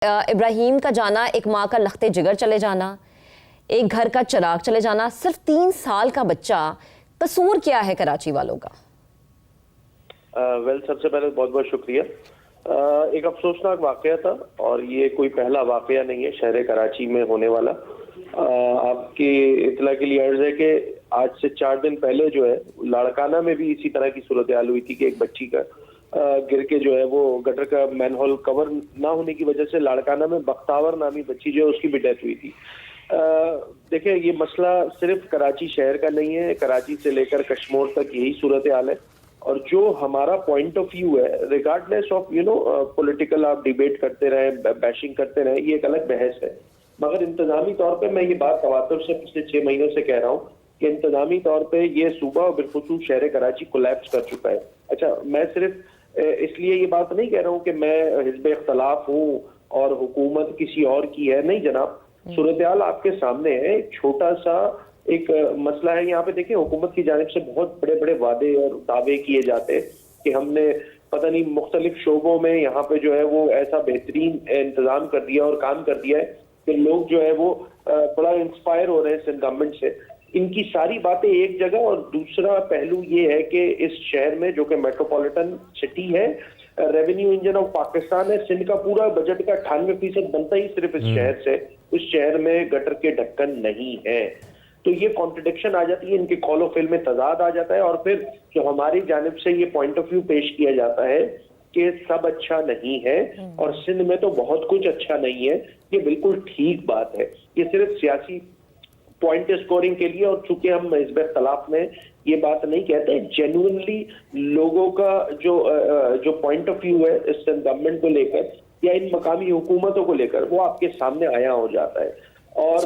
इब्राहीम का जाना, एक माँ का लखते जिगर चले जाना, एक घर का चिराग चले जाना, सिर्फ 3 साल का बच्चा, कसूर क्या है कराची वालों का? सबसे पहले बहुत बहुत शुक्रिया। एक अफसोसनाक वाकया था और ये कोई पहला वाकया नहीं है शहर कराची में होने वाला। आपकी इतला के लिए अर्ज है कि आज से 4 दिन पहले जो है लाड़काना में भी इसी तरह की सूरत हाल हुई थी कि एक बच्ची का गिर के जो है वो गटर का मैनहोल कवर ना होने की वजह से लाड़काना में बख्तावर नामी बच्ची जो है उसकी भी डेथ हुई थी। देखिए, ये मसला सिर्फ कराची शहर का नहीं है, कराची से लेकर कश्मीर तक यही सूरत हाल है। और जो हमारा पॉइंट ऑफ व्यू है, रिगार्डलेस ऑफ पॉलिटिकल, आप डिबेट करते रहे, बैशिंग करते रहे, ये एक अलग बहस है। मगर इंतजामी तौर पे मैं ये बात तवातुर से पिछले 6 महीनों से कह रहा हूँ कि इंतजामी तौर पे ये सूबा और बिलखुसूस शहर कराची कोलैप्स कर चुका है। अच्छा, मैं सिर्फ इसलिए ये बात नहीं कह रहा हूँ कि मैं हिज़्ब इख्तलाफ हूँ और हुकूमत किसी और की है, नहीं जनाब। सूरत हाल आपके सामने है। एक छोटा सा एक मसला है यहाँ पे। देखिए, हुकूमत की जानिब से बहुत बड़े बड़े वादे और दावे किए जाते हैं कि हमने पता नहीं मुख्तलिफ शोबों में यहाँ पे जो है वो ऐसा बेहतरीन इंतजाम कर दिया और काम कर दिया है कि लोग जो है वो बड़ा इंस्पायर हो रहे हैं सिंध गवर्नमेंट से। इनकी सारी बातें एक जगह, और दूसरा पहलू ये है कि इस शहर में जो कि मेट्रोपॉलिटन सिटी है, रेवेन्यू इंजन ऑफ पाकिस्तान है, सिंध का पूरा बजट का 98% बनता ही सिर्फ इस शहर से। उस शहर में गटर के ढक्कन नहीं है, तो ये कॉन्ट्रडिक्शन आ जाती है, इनके कॉल ऑफ फिल में तजाद आ जाता है। और फिर जो हमारी जानिब से ये पॉइंट ऑफ व्यू पेश किया जाता है कि सब अच्छा नहीं है और सिंध में तो बहुत कुछ अच्छा नहीं है, ये बिल्कुल ठीक बात है। ये सिर्फ सियासी पॉइंट स्कोरिंग के लिए, और चूंकि हम हिज़्ब इख्तलाफ में ये बात नहीं कहते, जेन्युइनली लोगों का जो पॉइंट ऑफ व्यू है इस गवर्नमेंट को लेकर या इन मकामी हुकूमतों को लेकर, वो आपके सामने आया हो जाता है। और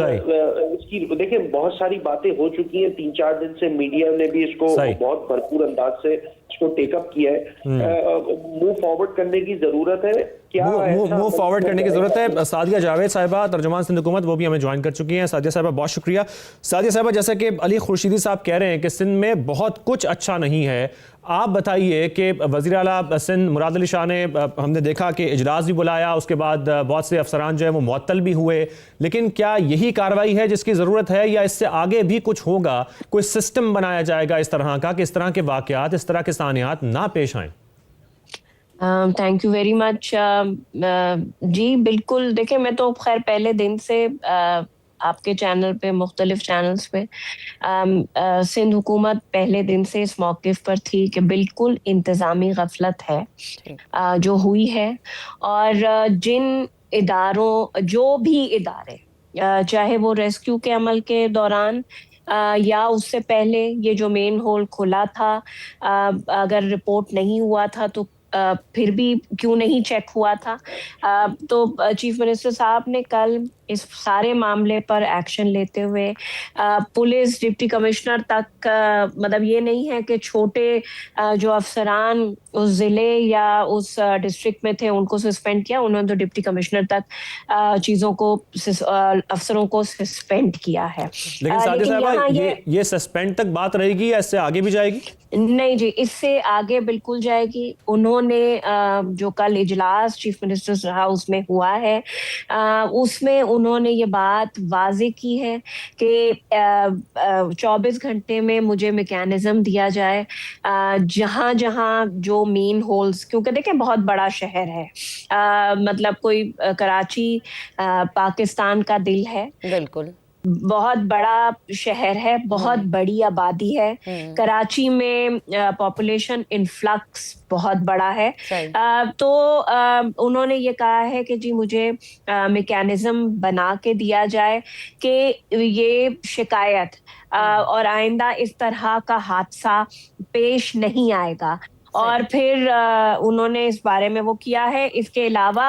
इसकी देखिए बहुत सारी बातें हो चुकी हैं। 3-4 दिन से मीडिया ने भी इसको बहुत भरपूर अंदाज से इसको टेकअप किया है। मूव फॉरवर्ड करने की जरूरत है। क्या मूव फॉरवर्ड करने की जरूरत है। सादिया जावेद साहिबा, तर्जुमान सिंध हुकूमत, वो भी हमें ज्वाइन कर चुकी हैं। सादिया साहिबा, बहुत शुक्रिया। सादिया साहिबा, जैसा कि अली खुर्शीदी साहब कह रहे हैं कि सिंध में बहुत कुछ अच्छा नहीं है, आप बताइए कि वज़ीर आला सिंध मुराद अली शाह ने, हमने देखा कि इजलास भी बुलाया, उसके बाद बहुत से अफसरान जो है वो मुअत्तल भी हुए, लेकिन क्या यही कार्रवाई है जिसकी ज़रूरत है या इससे आगे भी कुछ होगा? कोई सिस्टम बनाया जाएगा इस तरह का कि इस तरह के वाक़यात, इस तरह के सानियात ना पेश आएँ? Thank you very much. जी बिल्कुल, देखिए मैं तो खैर पहले दिन से आपके चैनल पे, मुख्तलिफ चैनल्स पे सिंध हुकूमत पहले दिन से इस मौक़िफ़ पर थी कि बिल्कुल इंतज़ामी गफलत है जो हुई है। और जिन इदारों, जो भी इदारे, चाहे वो रेस्क्यू के अमल के दौरान या उससे पहले ये जो मेन होल खुला था, अगर रिपोर्ट नहीं हुआ था तो फिर भी क्यों नहीं चेक हुआ था। तो चीफ मिनिस्टर साहब ने कल इस सारे मामले पर एक्शन लेते हुए पुलिस डिप्टी कमिश्नर तक, मतलब ये नहीं है कि छोटे जो अफसरान उस ज़िले या उस डिस्ट्रिक्ट में थे उनको सस्पेंड किया, उन्होंने तो डिप्टी कमिश्नर तक चीज़ों को, अफसरों को सस्पेंड किया है। लेकिन सादिया साहबा, ये सस्पेंड तक बात रहेगी या इससे आगे भी जाएगी? नहीं जी, इससे आगे बिल्कुल जाएगी। उन्होंने जो कल इजलास चीफ मिनिस्टर्स हाउस में हुआ है, उसमें उन्होंने ये बात वाज़ेह की है कि 24 घंटे में मुझे मैकेनिज्म दिया जाए जहां जहां जो मेन होल्स, क्योंकि देखें बहुत बड़ा शहर है, मतलब कोई कराची पाकिस्तान का दिल है, बिल्कुल बहुत बड़ा शहर है, बहुत बड़ी आबादी है। कराची में पॉपुलेशन इन्फ्लक्स बहुत बड़ा है। तो उन्होंने ये कहा है कि जी मुझे मैकेनिज्म बना के दिया जाए कि ये शिकायत और आइंदा इस तरह का हादसा पेश नहीं आएगा। और फिर उन्होंने इस बारे में वो किया है। इसके अलावा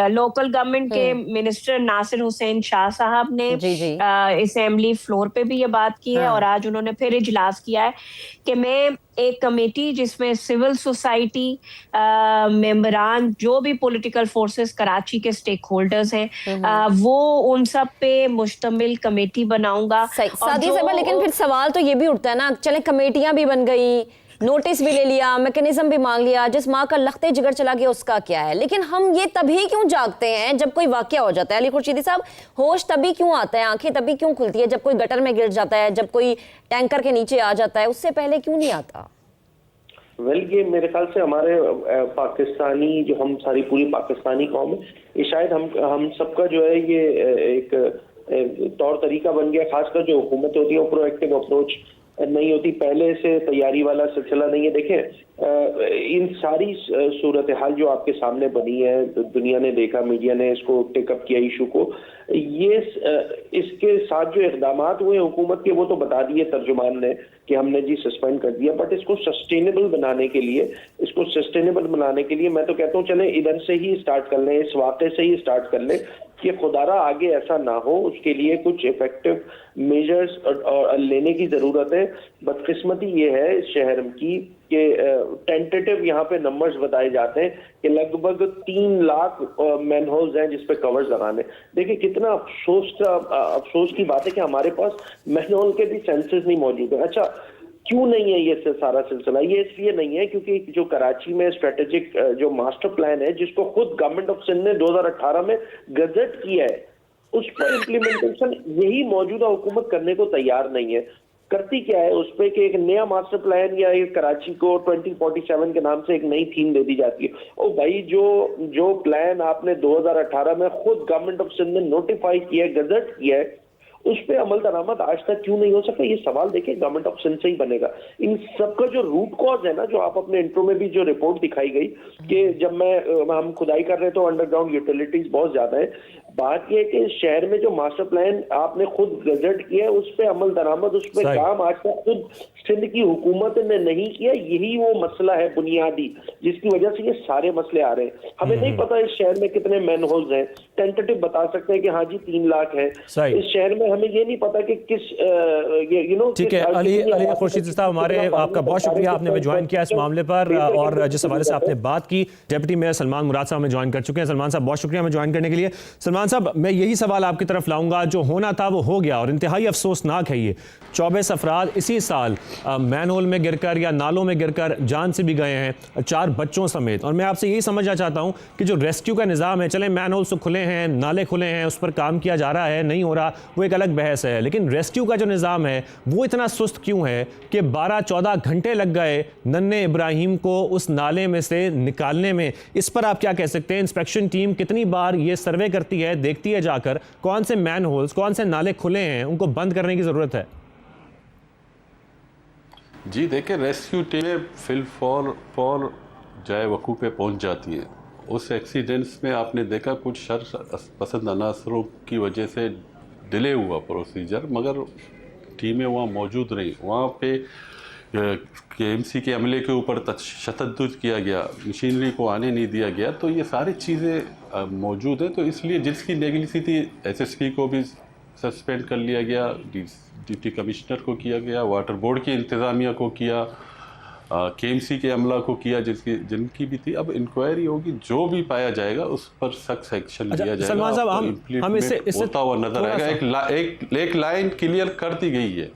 लोकल गवर्नमेंट के मिनिस्टर नासिर हुसैन शाह साहब ने असेंबली फ्लोर पे भी ये बात की है। और आज उन्होंने फिर इजलास किया है कि मैं एक कमेटी जिसमें सिविल सोसाइटी मेंबरान, जो भी पॉलिटिकल फोर्सेस कराची के स्टेक होल्डर्स हैं, वो उन सब पे मुश्तमिल कमेटी बनाऊंगा। सादिया साहिबा, लेकिन फिर सवाल तो ये भी उठता है ना, चले कमेटियां भी बन गई, नोटिस भी ले लिया, मैकेनिज्म भी मांग लिया, जिस माँ का लखते जिगर चला गया उसका क्या है। लेकिन हम ये तभी क्यों जागते हैं जब कोई वाकया हो जाता है? अली खुर्शीदी साहब, होश तभी क्यों आता है, आंखें तभी क्यों खुलती है जब कोई गटर में गिर जाता है, जब कोई टैंकर के नीचे आ जाता है, उससे पहले क्यों नहीं आता? ये मेरे ख्याल से हमारे पाकिस्तानी जो हम सारी पूरी पाकिस्तानी कौम है, ये शायद हम सबका जो है ये एक तौर तरीका बन गया। खासकर जो हुकूमत होती है वो प्रोएक्टिव अप्रोच नहीं होती, पहले से तैयारी वाला सिलसिला नहीं है। देखें इन सारी सूरत हाल जो आपके सामने बनी है, दुनिया ने देखा, मीडिया ने इसको टेकअप किया इशू को, ये इसके साथ जो इकदाम हुए हुकूमत के वो तो बता दिए तर्जुमान ने कि हमने जी सस्पेंड कर दिया, बट इसको सस्टेनेबल बनाने के लिए मैं तो कहता हूँ चले इधर से ही स्टार्ट कर लें, इस वाक़े से ही स्टार्ट कर लें कि खुदारा आगे ऐसा ना हो। उसके लिए कुछ इफेक्टिव मेजर्स और लेने की जरूरत है। बदकिस्मती ये है इस शहर की कि टेंटेटिव यहाँ पे नंबर्स बताए जाते हैं कि लगभग 3 लाख मैन होल्स हैं जिसपे कवर्स लगाने। देखिए कितना अफसोस की बात है कि हमारे पास मैन होल के भी सेंसस नहीं मौजूद है। अच्छा, क्यों नहीं है ये सारा सिलसिला? ये इसलिए नहीं है क्योंकि जो कराची में स्ट्रेटेजिक जो मास्टर प्लान है, जिसको खुद गवर्नमेंट ऑफ सिंध ने 2018 में गजट किया है, उस पर इम्प्लीमेंटेशन यही मौजूदा हुकूमत करने को तैयार नहीं है। करती क्या है उस पर कि एक नया मास्टर प्लान या एक कराची को 2047 के नाम से एक नई थीम दे दी जाती है। ओ भाई, जो प्लान आपने 2018 में खुद गवर्नमेंट ऑफ सिंध ने नोटिफाई किया है, गजट किया है, उस पे अमल दरामद आज तक क्यों नहीं हो सका? ये सवाल देखिए गवर्नमेंट ऑफ सिंध से ही बनेगा। इन सबका जो रूट कॉज है ना, जो आप अपने इंट्रो में भी जो रिपोर्ट दिखाई गई कि जब हम खुदाई कर रहे तो अंडरग्राउंड यूटिलिटीज बहुत ज्यादा है। बात यह है कि शहर में जो मास्टर प्लान आपने खुद गजट किया है, उस पे अमल दरामद, उस पे काम आज तक खुद सिंध की हुकूमत ने नहीं किया। यही वो मसला है बुनियादी जिसकी वजह से ये सारे मसले आ रहे हैं। हमें नहीं पता इस शहर में कितने मैन होल्स हैं, टेंटेटिव बता सकते हैं कि हाँ जी 3 लाख है इस शहर में, हमें ये नहीं पता कि किस ठीक है। अली खुर्शीदी साहब, हमारे आपका बहुत शुक्रिया, आपने हमें ज्वाइन किया इस मामले पर, और जिस हवाले से आपने बात की, डेप्यूटी मेयर सलमान मुराद साहब हमें ज्वाइन कर चुके हैं। सलमान साहब, बहुत शुक्रिया हमें ज्वाइन करने के लिए। सलमान साहब, मैं यही सवाल आपकी तरफ लाऊंगा, जो होना था वो हो गया और इंतहाई अफसोसनाक है ये 24 अफराद इसी साल मैनहोल में गिरकर या नालों में गिरकर जान से भी गए हैं, 4 बच्चों समेत। और मैं आपसे यही समझना चाहता हूं कि जो रेस्क्यू का निज़ाम है, चले मैनहोल्स तो खुले हैं, नाले खुले हैं, उस पर काम किया जा रहा है, नहीं हो रहा वो एक अलग बहस है, लेकिन रेस्क्यू का जो निज़ाम है वो इतना सुस्त क्यों है कि 12-14 घंटे लग गए नन्हे इब्राहिम को उस नाले में से निकालने में? इस पर आप क्या कह सकते हैं? इंस्पेक्शन टीम कितनी बार ये सर्वे करती है, देखती है जाकर कौन से मैन होल्स, कौन से नाले खुले हैं, उनको बंद करने की ज़रूरत है? जी देखिए, रेस्क्यू टीमें फिल जाए वकू पे पहुंच जाती हैं। उस एक्सीडेंट्स में आपने देखा कुछ शर पसंद अनासरों की वजह से डिले हुआ प्रोसीजर, मगर टीमें वहाँ मौजूद रही। वहाँ पे KMC के अमले के ऊपर तशद्दुद किया गया, मशीनरी को आने नहीं दिया गया, तो ये सारी चीज़ें मौजूद हैं। तो इसलिए जिसकी नेगलिजी थी, SSP को भी सस्पेंड कर लिया गया, डिप्टी कमिश्नर को किया गया, वाटर बोर्ड की इंतज़ामिया को किया, KMC के अमला को किया, जिनकी भी थी। अब इंक्वायरी होगी, जो भी पाया जाएगा उस पर सख्त एक्शन लिया जाएगा। सलमान साहब, हम इससे होता हुआ नजर आएगा। एक लाइन क्लियर कर दी गई है